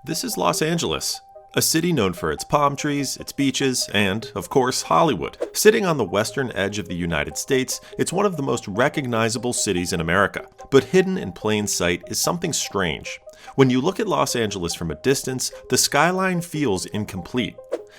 This is Los Angeles, a city known for its palm trees, its beaches, and, of course, Hollywood. Sitting on the western edge of the United States, it's one of the most recognizable cities in America. But hidden in plain sight is something strange. When you look at Los Angeles from a distance, the skyline feels incomplete.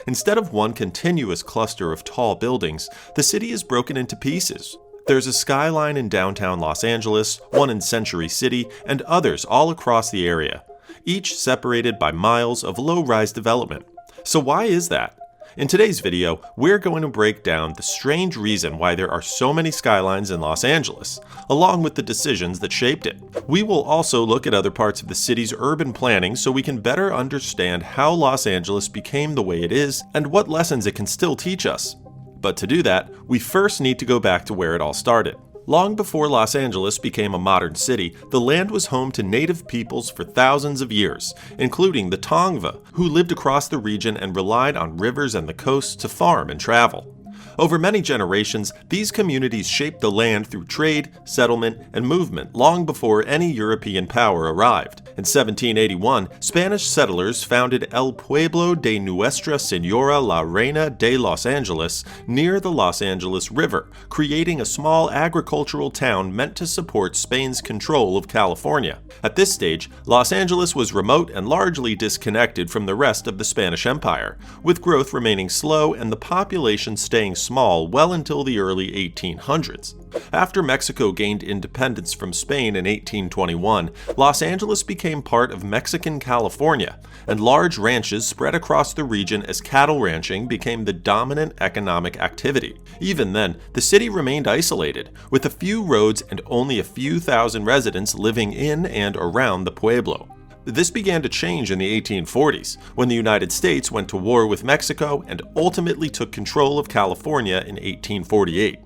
Instead of one continuous cluster of tall buildings, the city is broken into pieces. There's a skyline in downtown Los Angeles, one in Century City, and others all across the area, each separated by miles of low-rise development. So why is that? In today's video, we're going to break down the strange reason why there are so many skylines in Los Angeles, along with the decisions that shaped it. We will also look at other parts of the city's urban planning so we can better understand how Los Angeles became the way it is and what lessons it can still teach us. But to do that, we first need to go back to where it all started. Long before Los Angeles became a modern city, the land was home to native peoples for thousands of years, including the Tongva, who lived across the region and relied on rivers and the coast to farm and travel. Over many generations, these communities shaped the land through trade, settlement, and movement long before any European power arrived. In 1781, Spanish settlers founded El Pueblo de Nuestra Señora la Reina de Los Angeles near the Los Angeles River, creating a small agricultural town meant to support Spain's control of California. At this stage, Los Angeles was remote and largely disconnected from the rest of the Spanish Empire, with growth remaining slow and the population staying small well until the early 1800s. After Mexico gained independence from Spain in 1821, Los Angeles became part of Mexican California, and large ranches spread across the region as cattle ranching became the dominant economic activity. Even then, the city remained isolated, with a few roads and only a few thousand residents living in and around the Pueblo. This began to change in the 1840s, when the United States went to war with Mexico and ultimately took control of California in 1848.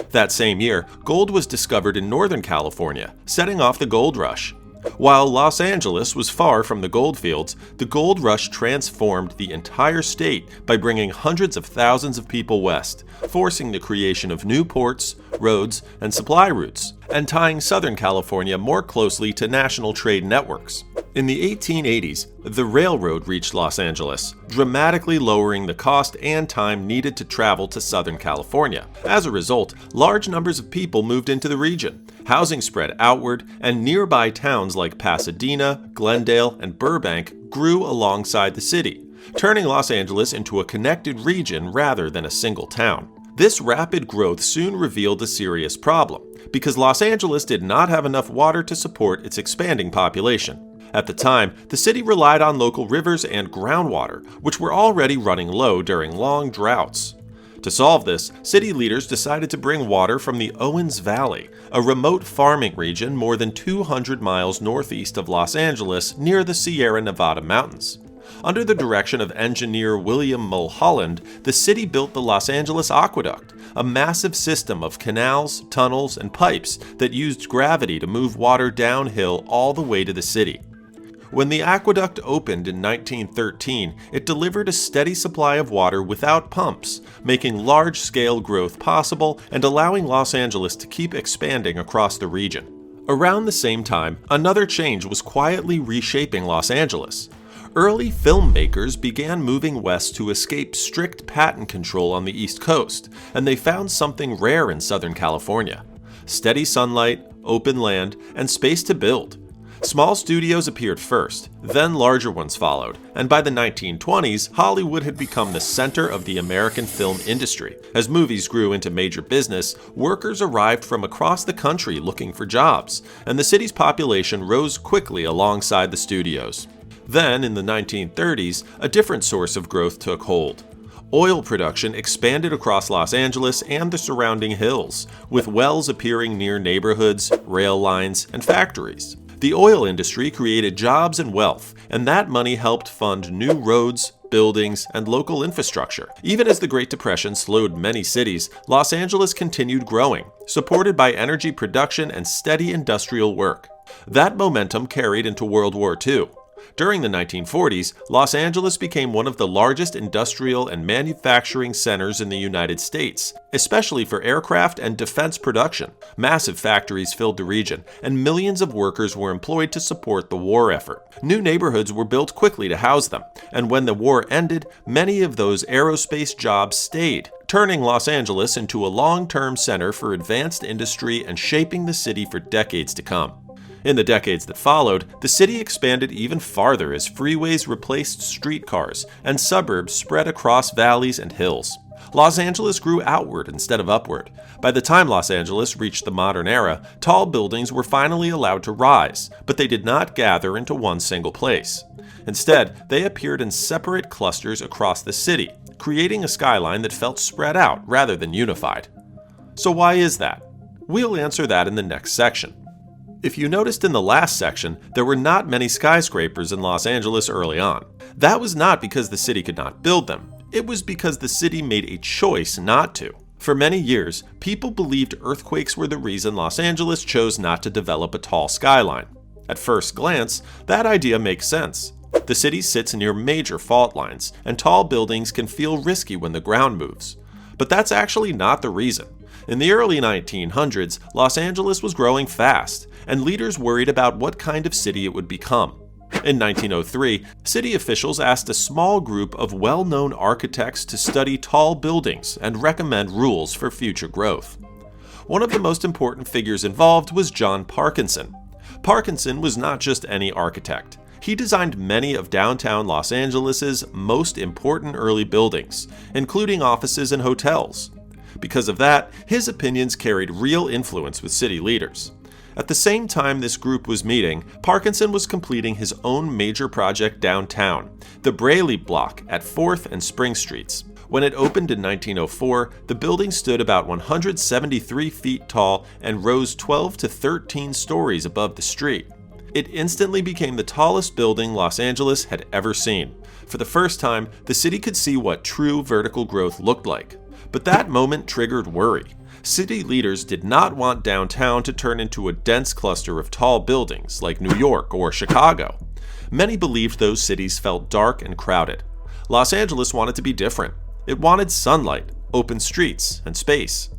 That same year, gold was discovered in Northern California, setting off the gold rush. While Los Angeles was far from the gold fields, the gold rush transformed the entire state by bringing hundreds of thousands of people west, forcing the creation of new ports, roads, and supply routes, and tying Southern California more closely to national trade networks. In the 1880s, the railroad reached Los Angeles, dramatically lowering the cost and time needed to travel to Southern California. As a result, large numbers of people moved into the region. Housing spread outward, and nearby towns like Pasadena, Glendale, and Burbank grew alongside the city, turning Los Angeles into a connected region rather than a single town. This rapid growth soon revealed a serious problem, because Los Angeles did not have enough water to support its expanding population. At the time, the city relied on local rivers and groundwater, which were already running low during long droughts. To solve this, city leaders decided to bring water from the Owens Valley, a remote farming region more than 200 miles northeast of Los Angeles near the Sierra Nevada mountains. Under the direction of engineer William Mulholland, the city built the Los Angeles Aqueduct, a massive system of canals, tunnels, and pipes that used gravity to move water downhill all the way to the city. When the aqueduct opened in 1913, it delivered a steady supply of water without pumps, making large-scale growth possible and allowing Los Angeles to keep expanding across the region. Around the same time, another change was quietly reshaping Los Angeles. Early filmmakers began moving west to escape strict patent control on the East Coast, and they found something rare in Southern California: steady sunlight, open land, and space to build. Small studios appeared first, then larger ones followed, and by the 1920s, Hollywood had become the center of the American film industry. As movies grew into major business, workers arrived from across the country looking for jobs, and the city's population rose quickly alongside the studios. Then, in the 1930s, a different source of growth took hold. Oil production expanded across Los Angeles and the surrounding hills, with wells appearing near neighborhoods, rail lines, and factories. The oil industry created jobs and wealth, and that money helped fund new roads, buildings, and local infrastructure. Even as the Great Depression slowed many cities, Los Angeles continued growing, supported by energy production and steady industrial work. That momentum carried into World War II. During the 1940s, Los Angeles became one of the largest industrial and manufacturing centers in the United States, especially for aircraft and defense production. Massive factories filled the region, and millions of workers were employed to support the war effort. New neighborhoods were built quickly to house them, and when the war ended, many of those aerospace jobs stayed, turning Los Angeles into a long-term center for advanced industry and shaping the city for decades to come. In the decades that followed, the city expanded even farther as freeways replaced streetcars and suburbs spread across valleys and hills. Los Angeles grew outward instead of upward. By the time Los Angeles reached the modern era, tall buildings were finally allowed to rise, but they did not gather into one single place. Instead, they appeared in separate clusters across the city, creating a skyline that felt spread out rather than unified. So why is that? We'll answer that in the next section. If you noticed in the last section, there were not many skyscrapers in Los Angeles early on. That was not because the city could not build them. It was because the city made a choice not to. For many years, people believed earthquakes were the reason Los Angeles chose not to develop a tall skyline. At first glance, that idea makes sense. The city sits near major fault lines, and tall buildings can feel risky when the ground moves. But that's actually not the reason. In the early 1900s, Los Angeles was growing fast, and leaders worried about what kind of city it would become. In 1903, city officials asked a small group of well-known architects to study tall buildings and recommend rules for future growth. One of the most important figures involved was John Parkinson. Parkinson was not just any architect. He designed many of downtown Los Angeles's most important early buildings, including offices and hotels. Because of that, his opinions carried real influence with city leaders. At the same time this group was meeting, Parkinson was completing his own major project downtown, the Braley Block at 4th and Spring Streets. When it opened in 1904, the building stood about 173 feet tall and rose 12 to 13 stories above the street. It instantly became the tallest building Los Angeles had ever seen. For the first time, the city could see what true vertical growth looked like. But that moment triggered worry. City leaders did not want downtown to turn into a dense cluster of tall buildings like New York or Chicago. Many believed those cities felt dark and crowded. Los Angeles wanted to be different. It wanted sunlight, open streets, and space.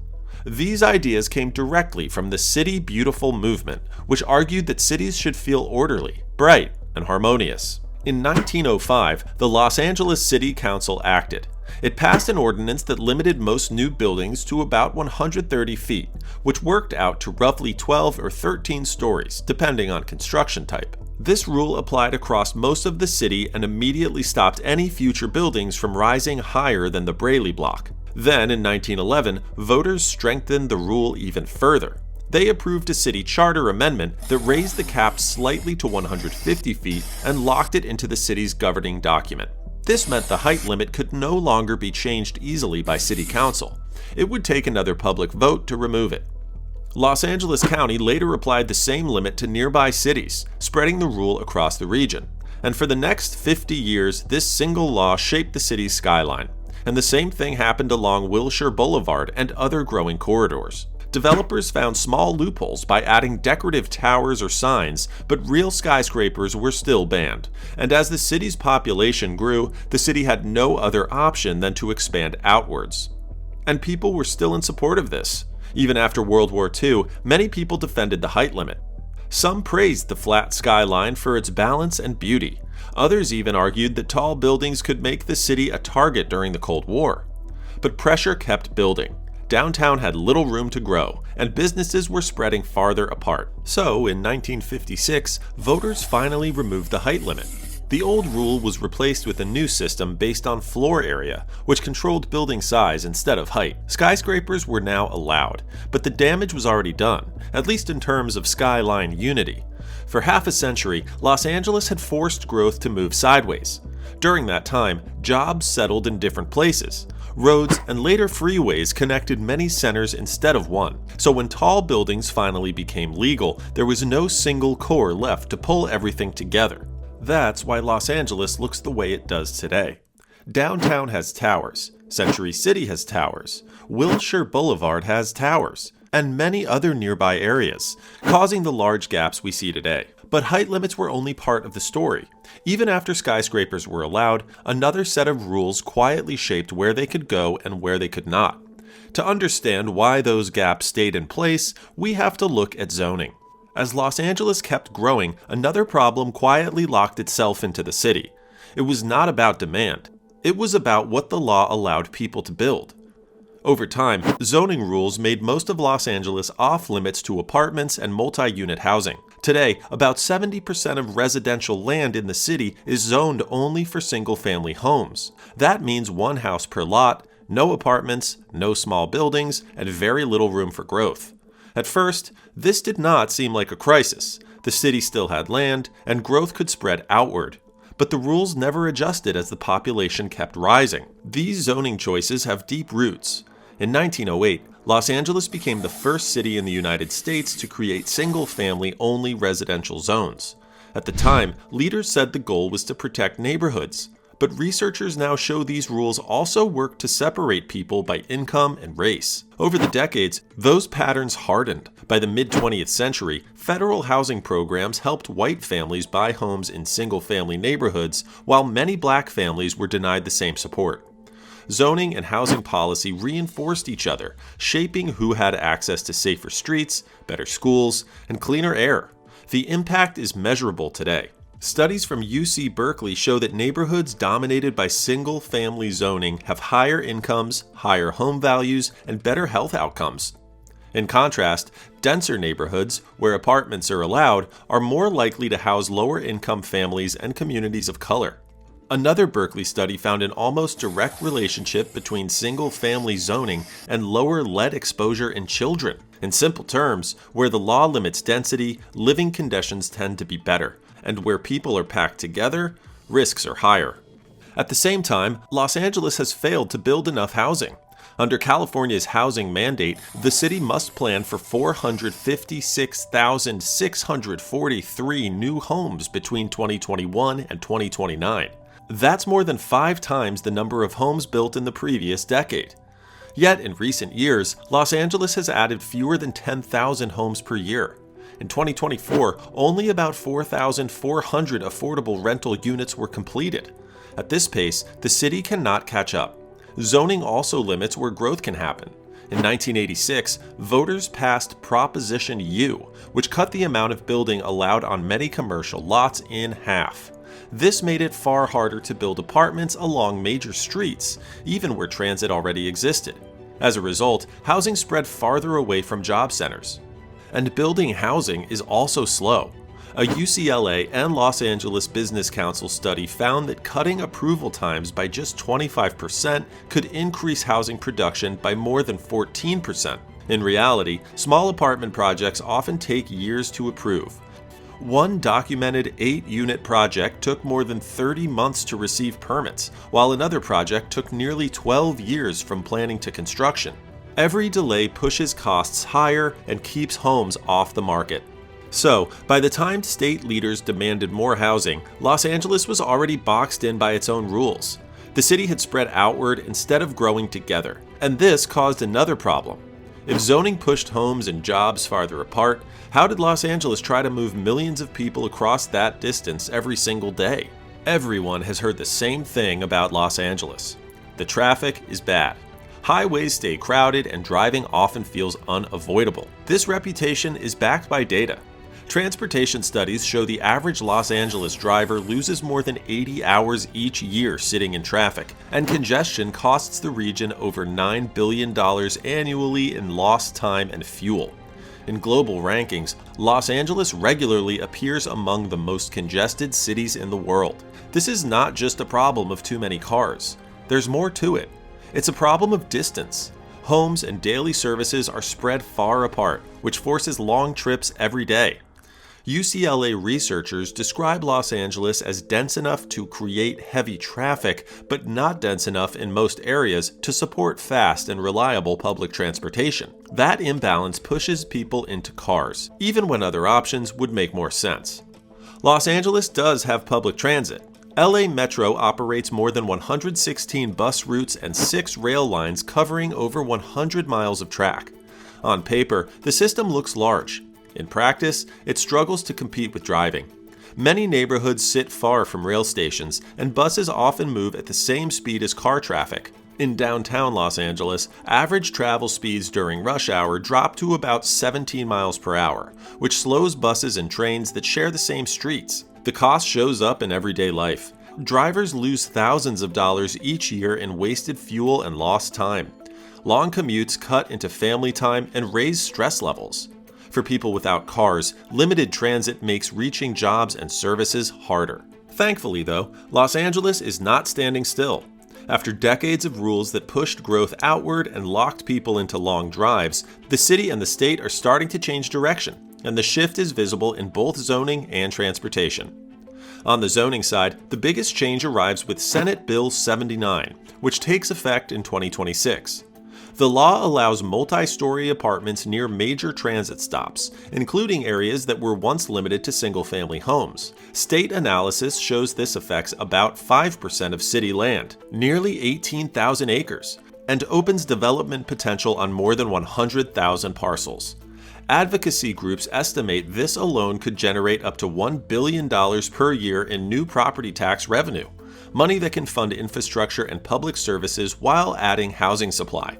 These ideas came directly from the City Beautiful movement, which argued that cities should feel orderly, bright, and harmonious. In 1905, the Los Angeles City Council acted. It passed an ordinance that limited most new buildings to about 130 feet, which worked out to roughly 12 or 13 stories, depending on construction type. This rule applied across most of the city and immediately stopped any future buildings from rising higher than the Braley Block. Then, in 1911, voters strengthened the rule even further. They approved a city charter amendment that raised the cap slightly to 150 feet and locked it into the city's governing document. This meant the height limit could no longer be changed easily by city council. It would take another public vote to remove it. Los Angeles County later applied the same limit to nearby cities, spreading the rule across the region. And for the next 50 years, this single law shaped the city's skyline. And the same thing happened along Wilshire Boulevard and other growing corridors. Developers found small loopholes by adding decorative towers or signs, but real skyscrapers were still banned. And as the city's population grew, the city had no other option than to expand outwards. And people were still in support of this. Even after World War II, many people defended the height limit. Some praised the flat skyline for its balance and beauty. Others even argued that tall buildings could make the city a target during the Cold War. But pressure kept building. Downtown had little room to grow, and businesses were spreading farther apart. So, in 1956, voters finally removed the height limit. The old rule was replaced with a new system based on floor area, which controlled building size instead of height. Skyscrapers were now allowed, but the damage was already done, at least in terms of skyline unity. For half a century, Los Angeles had forced growth to move sideways. During that time, jobs settled in different places. Roads and later freeways connected many centers instead of one. So when tall buildings finally became legal, there was no single core left to pull everything together. That's why Los Angeles looks the way it does today. Downtown has towers, Century City has towers, Wilshire Boulevard has towers, and many other nearby areas, causing the large gaps we see today. But height limits were only part of the story. Even after skyscrapers were allowed, another set of rules quietly shaped where they could go and where they could not. To understand why those gaps stayed in place, we have to look at zoning. As Los Angeles kept growing, another problem quietly locked itself into the city. It was not about demand. It was about what the law allowed people to build. Over time, zoning rules made most of Los Angeles off-limits to apartments and multi-unit housing. Today, about 70% of residential land in the city is zoned only for single-family homes. That means one house per lot, no apartments, no small buildings, and very little room for growth. At first, this did not seem like a crisis. The city still had land, and growth could spread outward. But the rules never adjusted as the population kept rising. These zoning choices have deep roots. In 1908, Los Angeles became the first city in the United States to create single-family only residential zones. At the time, leaders said the goal was to protect neighborhoods. But researchers now show these rules also work to separate people by income and race. Over the decades, those patterns hardened. By the mid-20th century, federal housing programs helped white families buy homes in single-family neighborhoods, while many black families were denied the same support. Zoning and housing policy reinforced each other, shaping who had access to safer streets, better schools, and cleaner air. The impact is measurable today. Studies from UC Berkeley show that neighborhoods dominated by single-family zoning have higher incomes, higher home values, and better health outcomes. In contrast, denser neighborhoods, where apartments are allowed, are more likely to house lower-income families and communities of color. Another Berkeley study found an almost direct relationship between single-family zoning and lower lead exposure in children. In simple terms, where the law limits density, living conditions tend to be better. And where people are packed together, risks are higher. At the same time, Los Angeles has failed to build enough housing. Under California's housing mandate, the city must plan for 456,643 new homes between 2021 and 2029. That's more than 5 times the number of homes built in the previous decade. Yet, in recent years, Los Angeles has added fewer than 10,000 homes per year. In 2024, only about 4,400 affordable rental units were completed. At this pace, the city cannot catch up. Zoning also limits where growth can happen. In 1986, voters passed Proposition U, which cut the amount of building allowed on many commercial lots in half. This made it far harder to build apartments along major streets, even where transit already existed. As a result, housing spread farther away from job centers. And building housing is also slow. A UCLA and Los Angeles Business Council study found that cutting approval times by just 25% could increase housing production by more than 14%. In reality, small apartment projects often take years to approve. One documented 8-unit project took more than 30 months to receive permits, while another project took nearly 12 years from planning to construction. Every delay pushes costs higher and keeps homes off the market. So, by the time state leaders demanded more housing, Los Angeles was already boxed in by its own rules. The city had spread outward instead of growing together, and this caused another problem. If zoning pushed homes and jobs farther apart, how did Los Angeles try to move millions of people across that distance every single day? Everyone has heard the same thing about Los Angeles. The traffic is bad. Highways stay crowded and driving often feels unavoidable. This reputation is backed by data. Transportation studies show the average Los Angeles driver loses more than 80 hours each year sitting in traffic, and congestion costs the region over $9 billion annually in lost time and fuel. In global rankings, Los Angeles regularly appears among the most congested cities in the world. This is not just a problem of too many cars. There's more to it. It's a problem of distance. Homes and daily services are spread far apart, which forces long trips every day. UCLA researchers describe Los Angeles as dense enough to create heavy traffic, but not dense enough in most areas to support fast and reliable public transportation. That imbalance pushes people into cars, even when other options would make more sense. Los Angeles does have public transit. LA Metro operates more than 116 bus routes and 6 rail lines covering over 100 miles of track. On paper, the system looks large. In practice, it struggles to compete with driving. Many neighborhoods sit far from rail stations, and buses often move at the same speed as car traffic. In downtown Los Angeles, average travel speeds during rush hour drop to about 17 miles per hour, which slows buses and trains that share the same streets. The cost shows up in everyday life. Drivers lose thousands of dollars each year in wasted fuel and lost time. Long commutes cut into family time and raise stress levels. For people without cars, limited transit makes reaching jobs and services harder. Thankfully, though, Los Angeles is not standing still. After decades of rules that pushed growth outward and locked people into long drives, the city and the state are starting to change direction, and the shift is visible in both zoning and transportation. On the zoning side, the biggest change arrives with Senate Bill 79, which takes effect in 2026. The law allows multi-story apartments near major transit stops, including areas that were once limited to single-family homes. State analysis shows this affects about 5% of city land, nearly 18,000 acres, and opens development potential on more than 100,000 parcels. Advocacy groups estimate this alone could generate up to $1 billion per year in new property tax revenue, money that can fund infrastructure and public services while adding housing supply.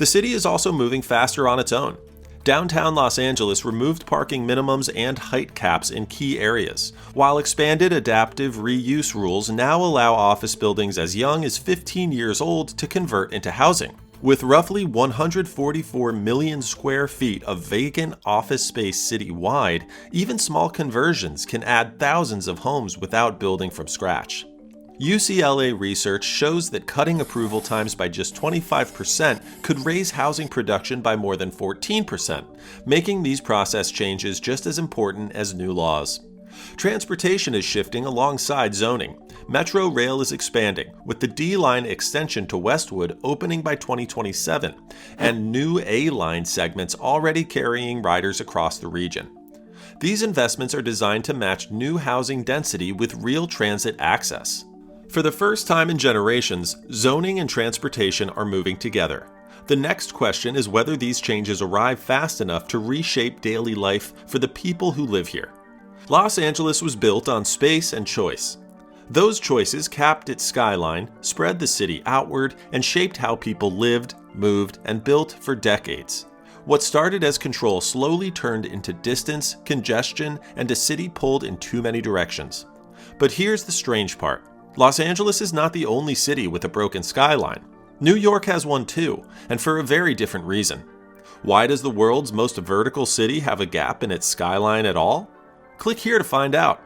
The city is also moving faster on its own. Downtown Los Angeles removed parking minimums and height caps in key areas, while expanded adaptive reuse rules now allow office buildings as young as 15 years old to convert into housing. With roughly 144 million square feet of vacant office space citywide, even small conversions can add thousands of homes without building from scratch. UCLA research shows that cutting approval times by just 25% could raise housing production by more than 14%, making these process changes just as important as new laws. Transportation is shifting alongside zoning. Metro rail is expanding, with the D-Line extension to Westwood opening by 2027, and new A-Line segments already carrying riders across the region. These investments are designed to match new housing density with real transit access. For the first time in generations, zoning and transportation are moving together. The next question is whether these changes arrive fast enough to reshape daily life for the people who live here. Los Angeles was built on space and choice. Those choices capped its skyline, spread the city outward, and shaped how people lived, moved, and built for decades. What started as control slowly turned into distance, congestion, and a city pulled in too many directions. But here's the strange part. Los Angeles is not the only city with a broken skyline. New York has one too, and for a very different reason. Why does the world's most vertical city have a gap in its skyline at all? Click here to find out.